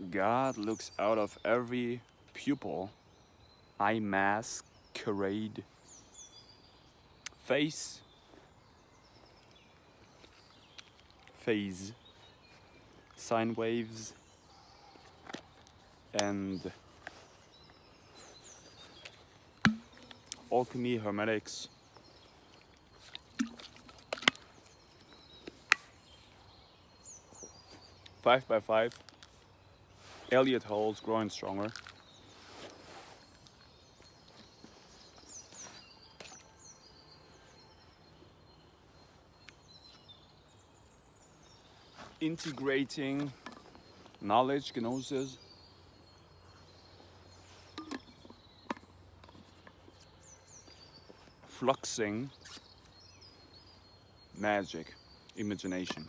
God looks out of every pupil, eye masquerade, face, phase, sine waves, and alchemy, hermetics, five by five, Elliott holes growing stronger. Integrating knowledge, gnosis, fluxing magic, imagination.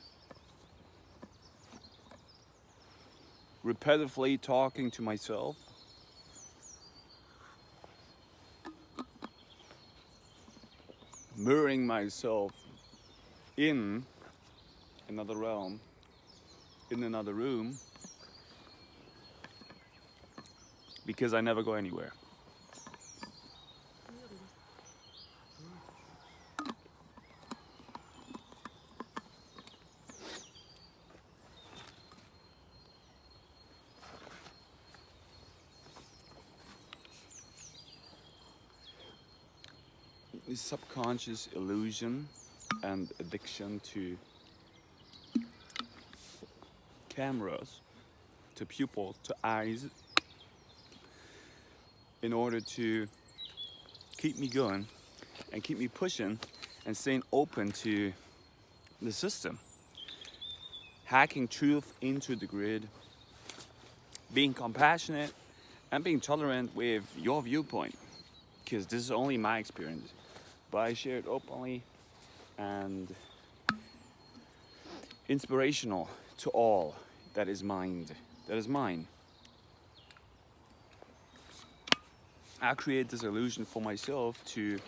Repetitively talking to myself. Mirroring myself in another realm, in another room, because I never go anywhere. The subconscious illusion and addiction to cameras, to pupils, to eyes, in order to keep me going and keep me pushing and staying open to the system. Hacking truth into the grid, being compassionate and being tolerant with your viewpoint, because this is only my experience, but I share it openly and inspirational to all that is mine. I create this illusion for myself to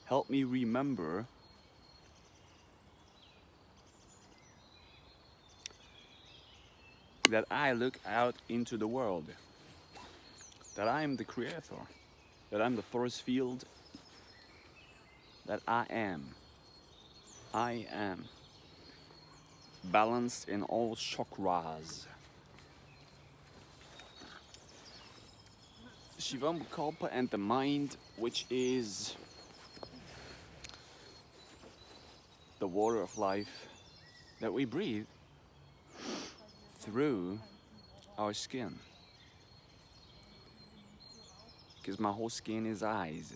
help me remember that I look out into the world, that I am the creator, that I'm the force field, that I am balanced in all chakras. Shivam Kalpa and the mind, which is the water of life that we breathe through our skin. Because my whole skin is eyes.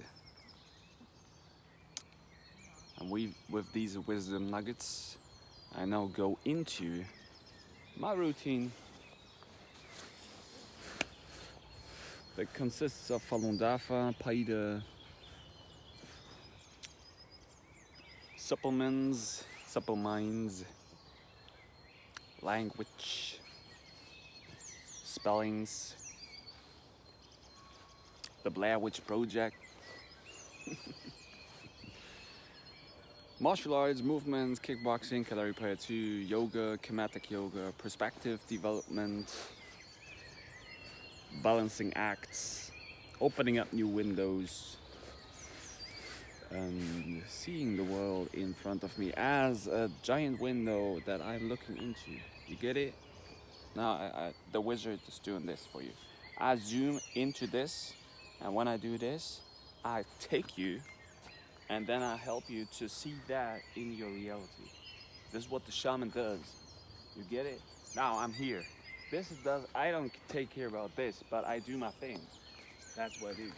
And with these wisdom nuggets, I now go into my routine that consists of Falun Dafa, Paida, supplements, language, spellings, the Blair Witch Project, martial arts, movements, kickboxing, calorie player 2, yoga, kinetic yoga, perspective development, balancing acts, opening up new windows, and seeing the world in front of me as a giant window that I'm looking into. You get it? Now the wizard is doing this for you. I zoom into this, and when I do this, I take you, and then I help you to see that in your reality. This is what the shaman does. You get it? Now I'm here. I don't take care about this, but I do my thing. That's what I do.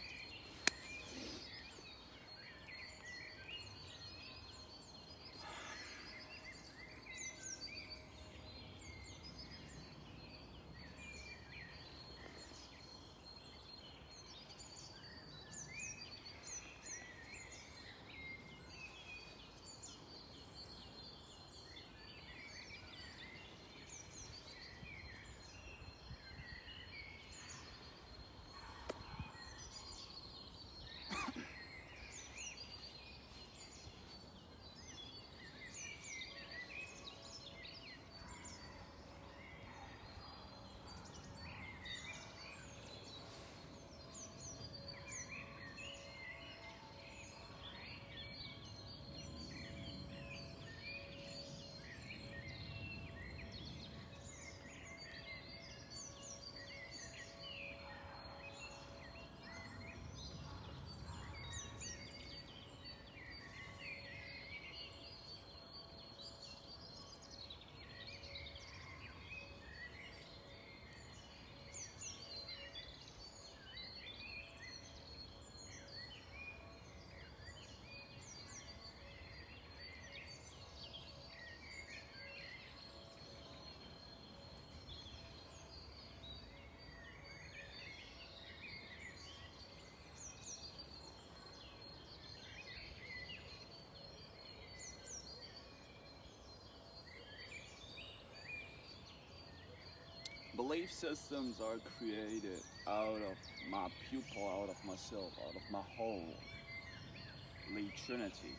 Belief systems are created out of my pupil, out of myself, out of my whole Trinity.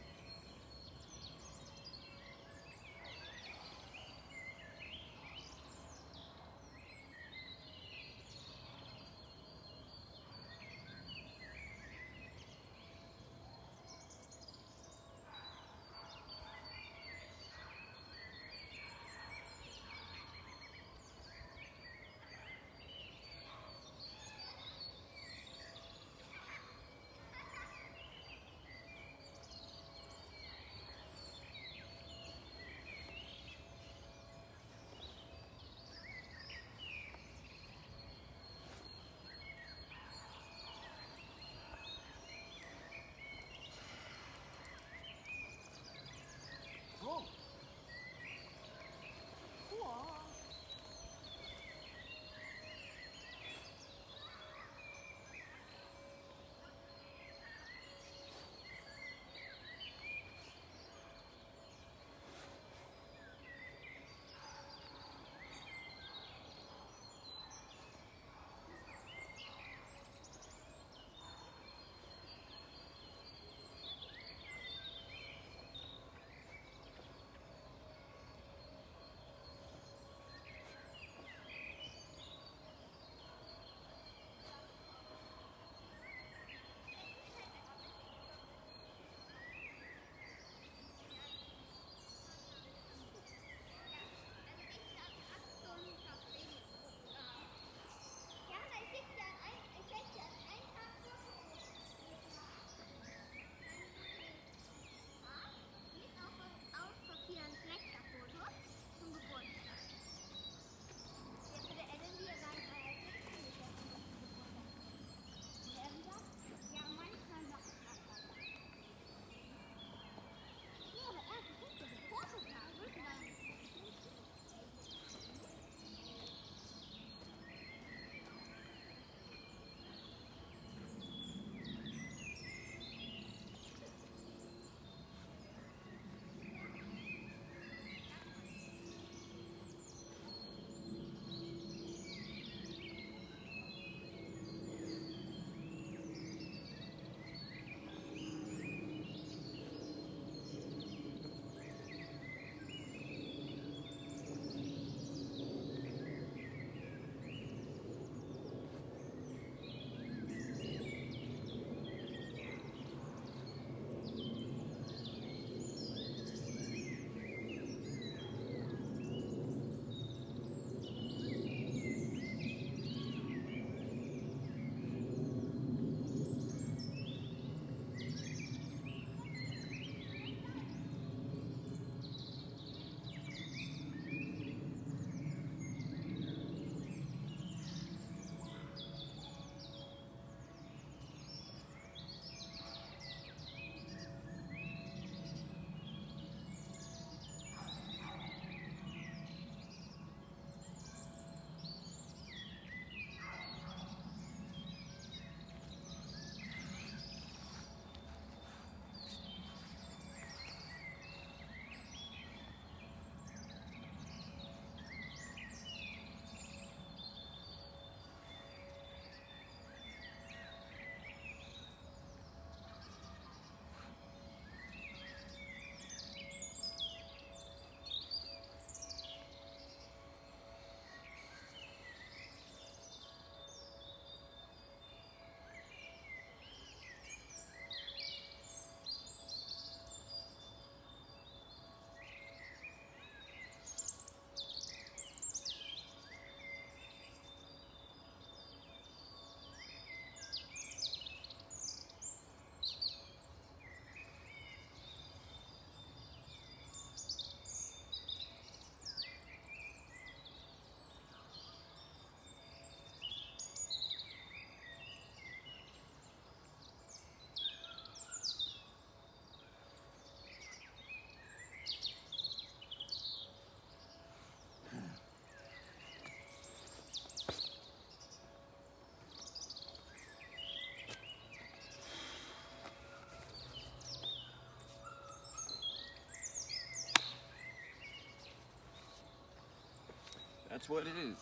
That's what it is.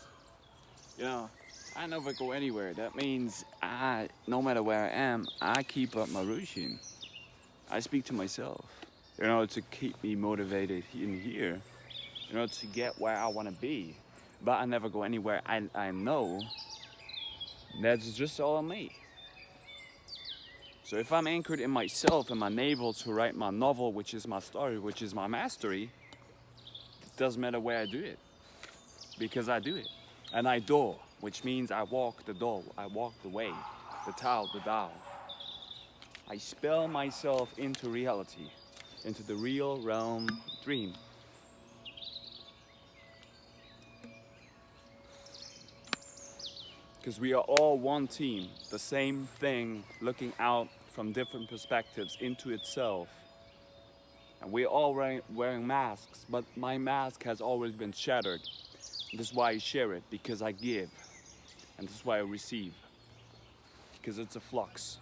You know, I never go anywhere. That means no matter where I am, I keep up my routine. I speak to myself, to keep me motivated in here, to get where I want to be. But I never go anywhere. I know that's just all me. So if I'm anchored in myself and my navel to write my novel, which is my story, which is my mastery, it doesn't matter where I do it, because I do it. And I do, which means I walk the door, I walk the way, the Tao, the Tao. I spell myself into reality, into the real realm dream. Because we are all one team, the same thing, looking out from different perspectives into itself. And we're all wearing masks, but my mask has already been shattered. This is why I share it, because I give. And this is why I receive, because it's a flux.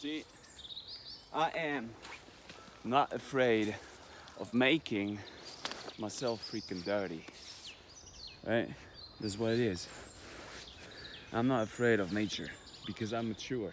See, I am not afraid of making myself freaking dirty, right? This is what it is. I'm not afraid of nature because I'm mature.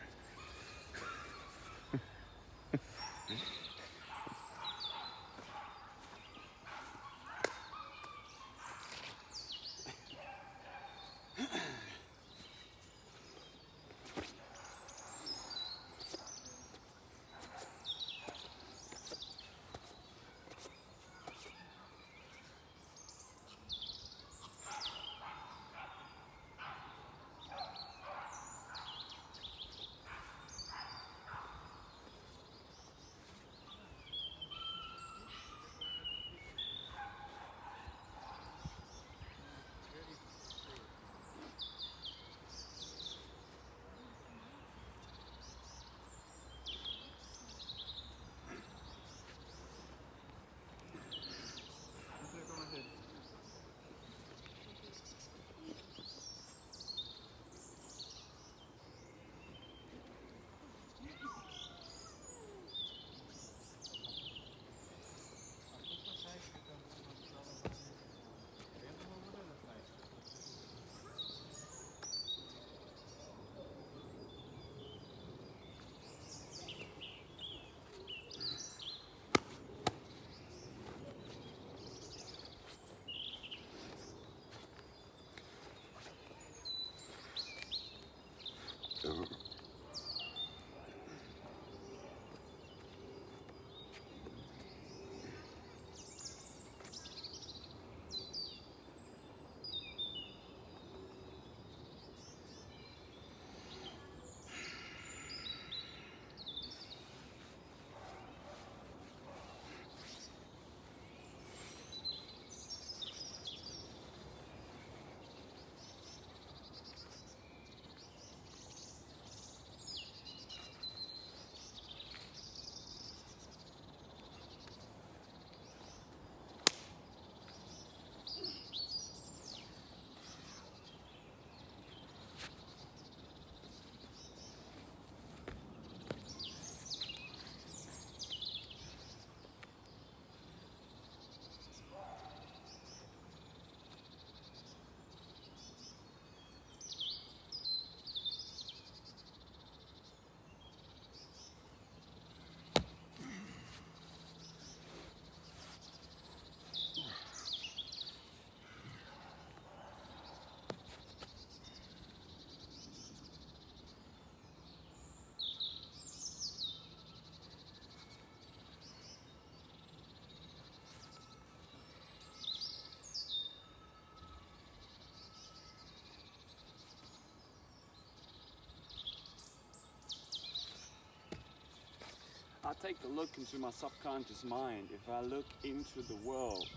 I take a look into my subconscious mind. If I look into the world,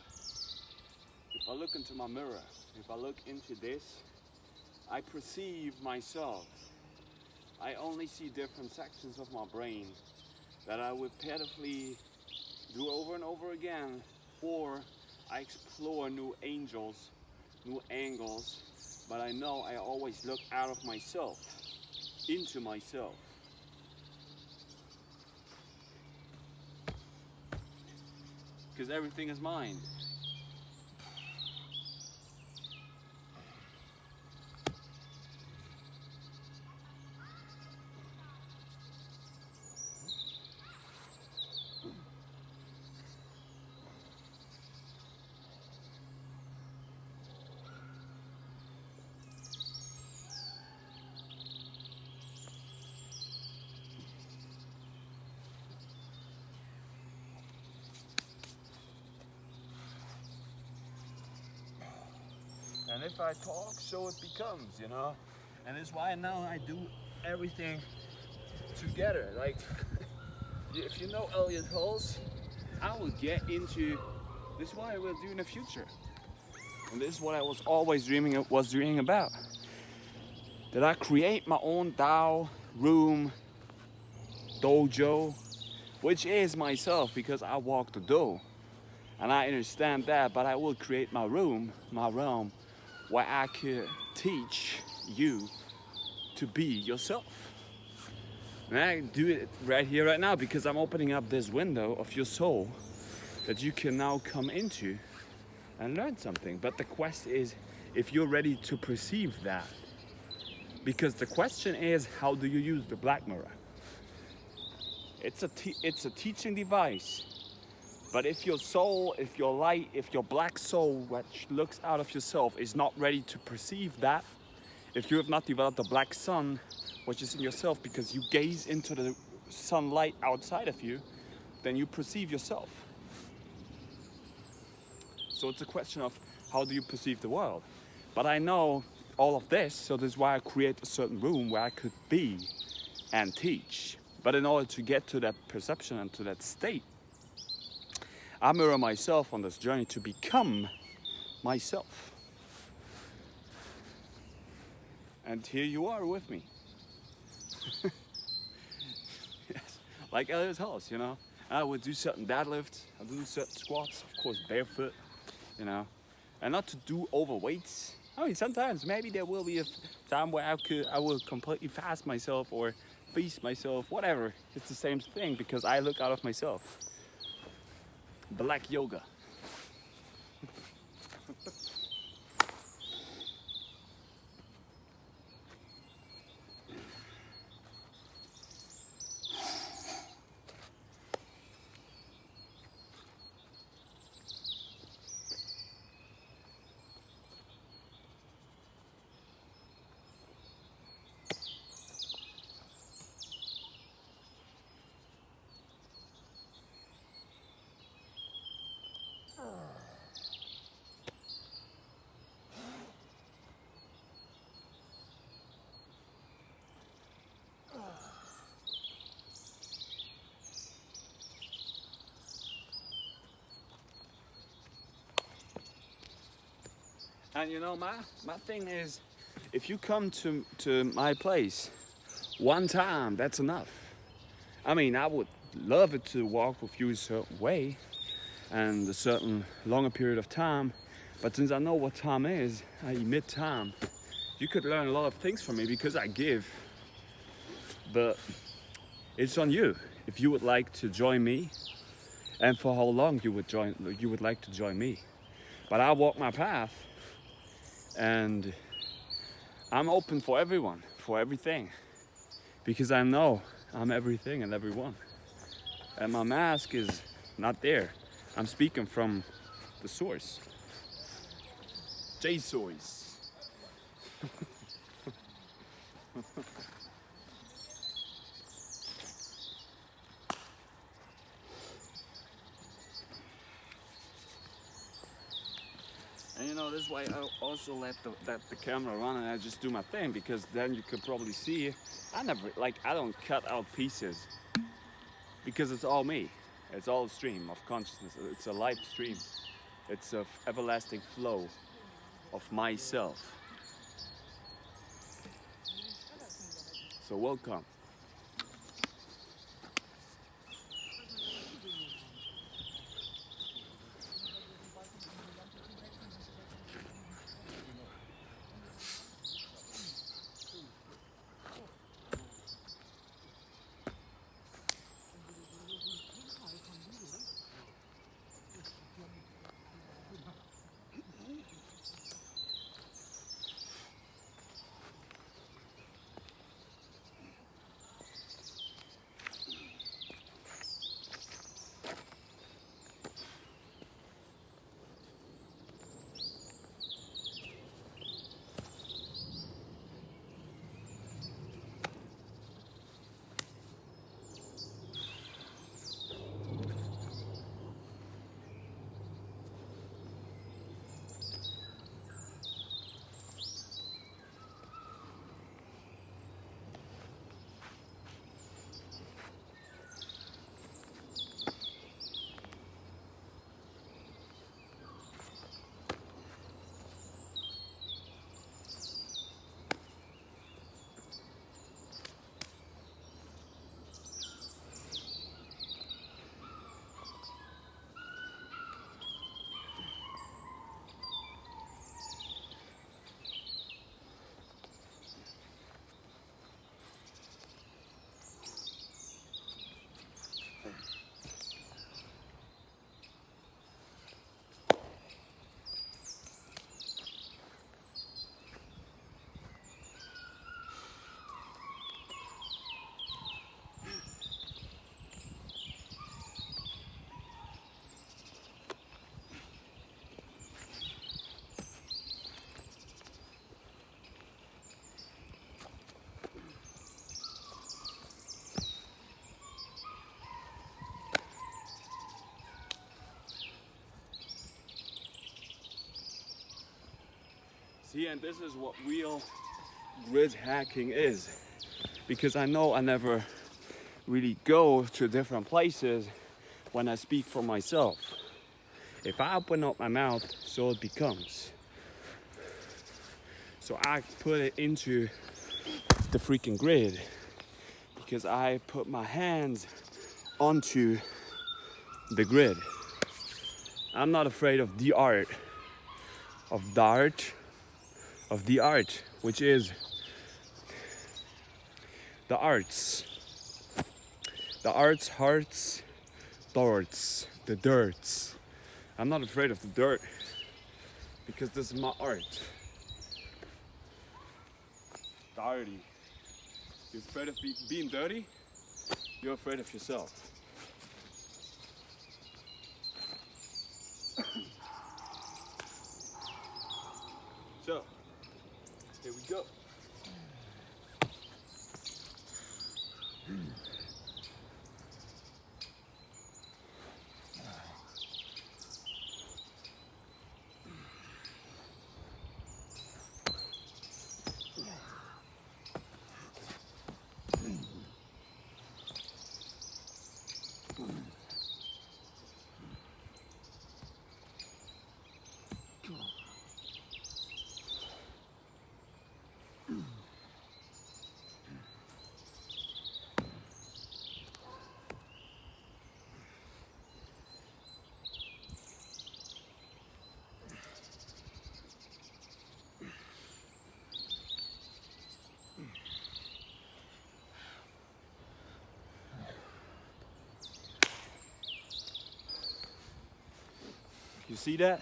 if I look into my mirror, if I look into this, I perceive myself. I only see different sections of my brain that I repetitively do over and over again, or I explore new angles, new angles, but I know I always look out of myself, into myself. Because everything is mine. And if I talk, so it becomes, you know? And it's why now I do everything together. Like, if you know Elliot Hulse, I will get into, this is what I will do in the future. And this is what I was always dreaming about. That I create my own DAO, room, dojo, which is myself because I walk the dough. And I understand that, but I will create my room, my realm, where I could teach you to be yourself. And I do it right here, right now, because I'm opening up this window of your soul that you can now come into and learn something. But the quest is if you're ready to perceive that. Because the question is, how do you use the black mirror? It's a teaching device. But if your soul, if your light, if your black soul, which looks out of yourself, is not ready to perceive that, if you have not developed the black sun, which is in yourself, because you gaze into the sunlight outside of you, then you perceive yourself. So it's a question of how do you perceive the world. But I know all of this, so this is why I create a certain room where I could be and teach. But in order to get to that perception and to that state, I mirror myself on this journey to become myself. And here you are with me. Yes, like Elliot Hulse, you know. I would do certain deadlifts, I would do certain squats, of course barefoot, you know. And not to do overweights. I mean, sometimes maybe there will be a time where I will completely fast myself or feast myself, whatever. It's the same thing because I look out of myself. Black yoga. And you know, my thing is, if you come to my place one time, that's enough. I mean, I would love it to walk with you a certain way and a certain longer period of time. But since I know what time is, i.e. mid-time, you could learn a lot of things from me because I give. But it's on you if you would like to join me and for how long you would like to join me. But I walk my path and I'm open for everyone, for everything. Because I know I'm everything and everyone. And my mask is not there. I'm speaking from the source. J-Source. And you know, this way I also let the camera run and I just do my thing, because then you could probably see, I don't cut out pieces because it's all me. It's all a stream of consciousness. It's a live stream. It's an everlasting flow of myself. So welcome. See, and this is what real grid hacking is. Because I know I never really go to different places when I speak for myself. If I open up my mouth, so it becomes. So I put it into the freaking grid because I put my hands onto the grid. I'm not afraid of the art, which is the arts. The arts, hearts, darts, the dirts. I'm not afraid of the dirt because this is my art. Dirty. You're afraid of being dirty? You're afraid of yourself. So, here we go. You see that?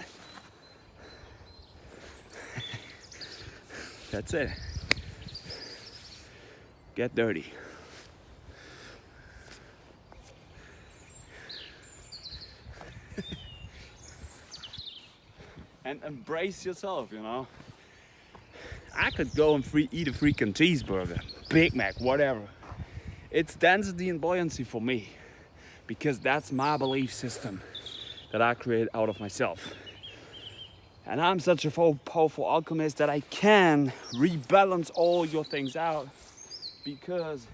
That's it. Get dirty. And embrace yourself, you know. I could go and eat a freaking cheeseburger, Big Mac, whatever. It's density and buoyancy for me, because that's my belief system that I create out of myself. And I'm such a powerful alchemist that I can rebalance all your things out, because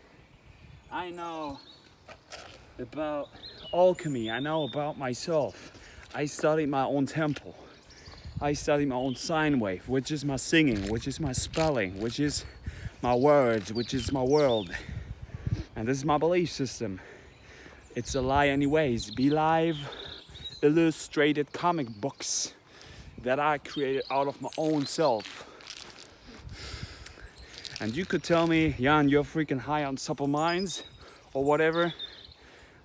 I know about alchemy, I know about myself. I studied my own temple. I study my own sine wave, which is my singing, which is my spelling, which is my words, which is my world. And this is my belief system. It's a lie anyways. Be live, illustrated comic books that I created out of my own self. And you could tell me, Jan, you're freaking high on supplements or whatever.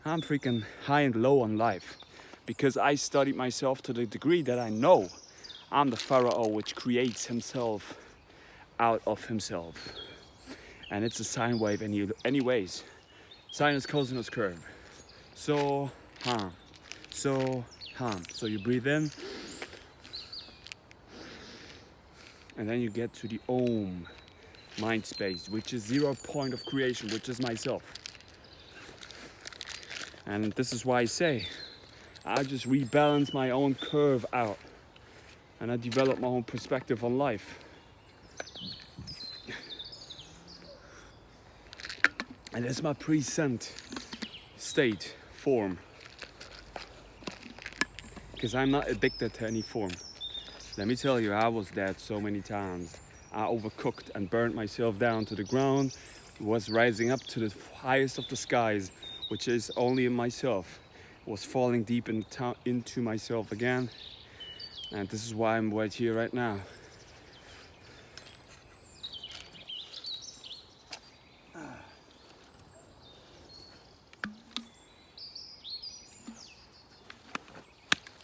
I'm freaking high and low on life, because I studied myself to the degree that I know I'm the pharaoh which creates himself out of himself. And it's a sine wave anyways. Sinus, cosinus curve. So, hum. So, hum. So you breathe in. And then you get to the Om mind space, which is 0 point of creation, which is myself. And this is why I say, I just rebalance my own curve out. And I develop my own perspective on life. And that's my present state, form. Because I'm not addicted to any form. Let me tell you, I was dead so many times. I overcooked and burned myself down to the ground, was rising up to the highest of the skies, which is only in myself. Was falling deep into myself again. And this is why I'm right here right now.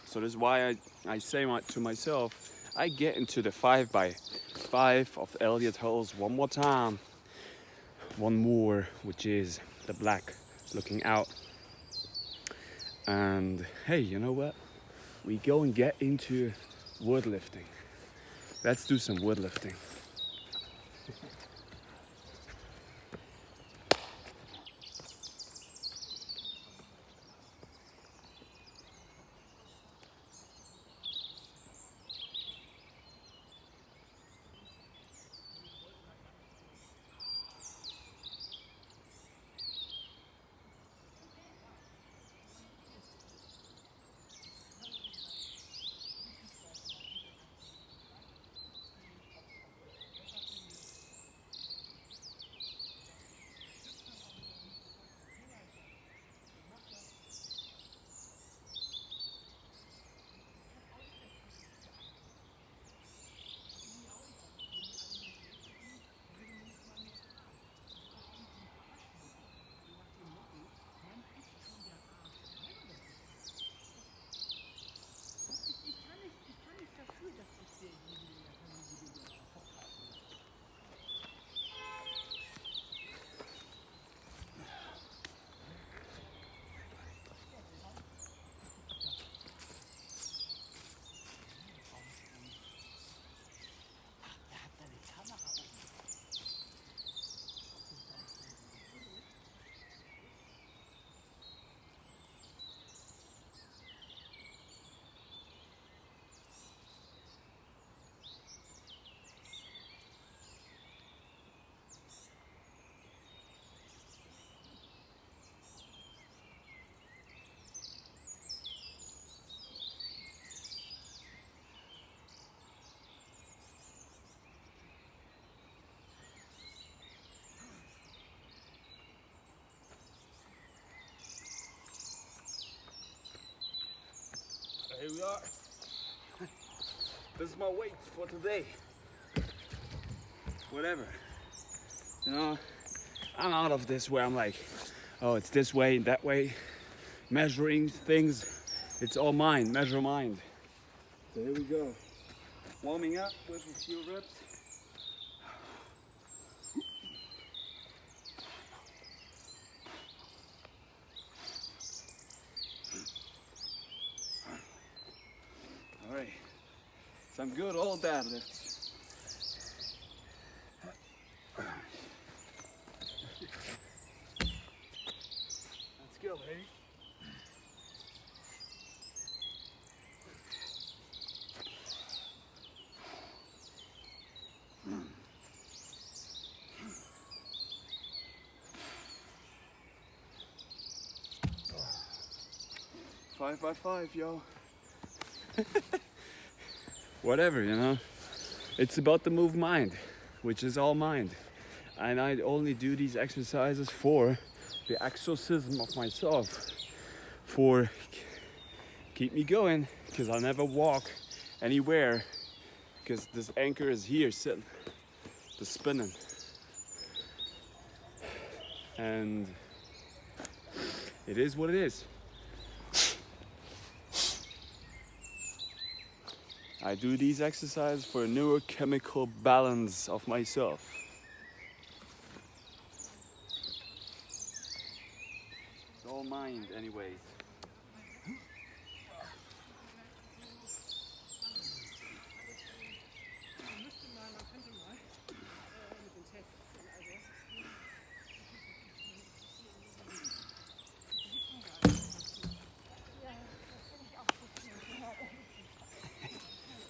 So this is why I say to myself, I get into the 5x5 of Elliott Hulls one more time. One more, which is the black looking out. And hey, you know what? We go and get into wood lifting. Let's do some wood lifting. Here we are. This is my weight for today. Whatever. You know, I'm out of this where I'm like, oh, it's this way and that way. Measuring things, it's all mind, measure mind. So here we go. Warming up with a few reps. All right, some good old deadlifts. Let's go, baby. Five by five, yo. Whatever, you know. It's about the move mind, which is all mind. And I only do these exercises for the exorcism of myself, for keep me going, because I'll never walk anywhere, because this anchor is here sitting, the spinning. And it is what it is. I do these exercises for a neurochemical balance of myself. It's all mind anyways.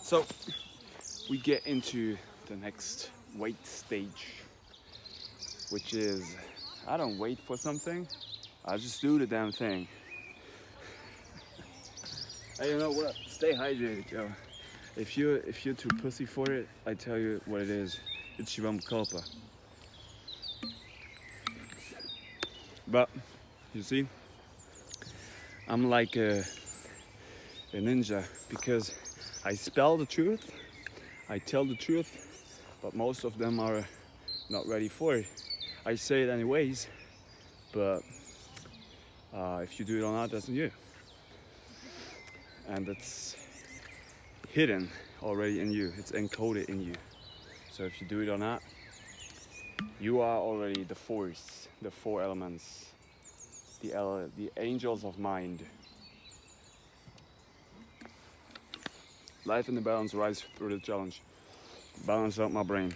So we get into the next weight stage, which is I don't wait for something, I just do the damn thing. Hey, you know what? Stay hydrated, yo. If you're too pussy for it, I tell you what it is. It's your own culpa. But you see, I'm like a ninja because I spell the truth, I tell the truth, but most of them are not ready for it. I say it anyways, but if you do it or not, that's on you. And it's hidden already in you, it's encoded in you. So if you do it or not, you are already the force, the four elements, the angels of mind. Life in the balance, rise through the challenge. Balance out my brain.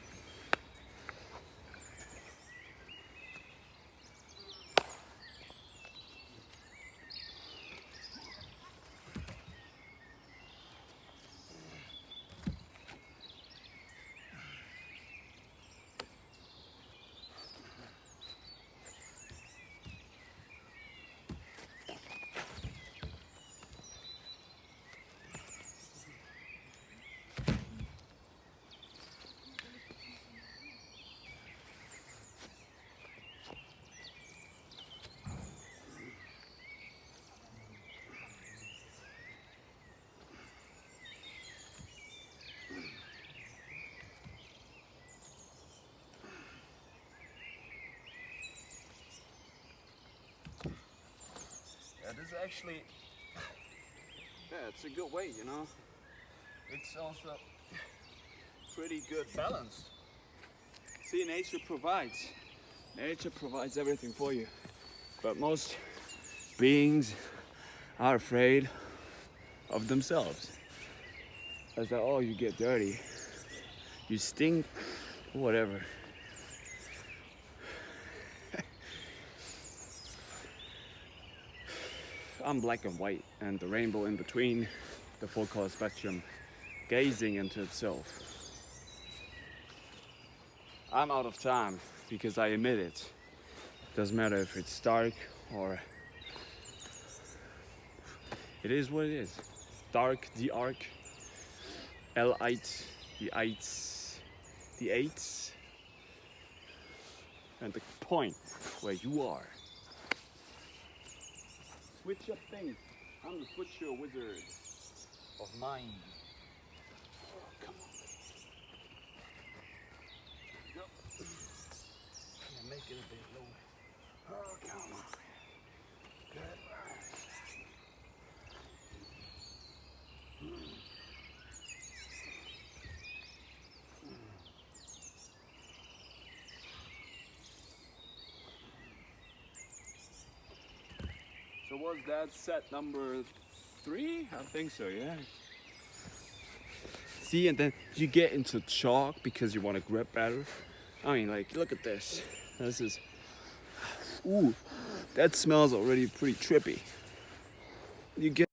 Yeah, this is actually, it's a good way, you know. It's also pretty good balance. See, nature provides everything for you. But most beings are afraid of themselves. As that, oh, you get dirty, you stink, whatever. I'm black and white, and the rainbow in between, the full color spectrum, gazing into itself. I'm out of time because I emit it. Doesn't matter if it's dark or it is what it is. Dark, the arc, L-ite, the ites, the eights, and the point where you are. Switch up things. I'm the switcher wizard of mind. Oh, come on. Go. Yeah, make it a bit lower. Oh, come on. Good. So was that set number 3? I think so, yeah. See, and then you get into chalk because you want to grip better. I mean, like, look at this. This is, ooh, that smells already pretty trippy. You get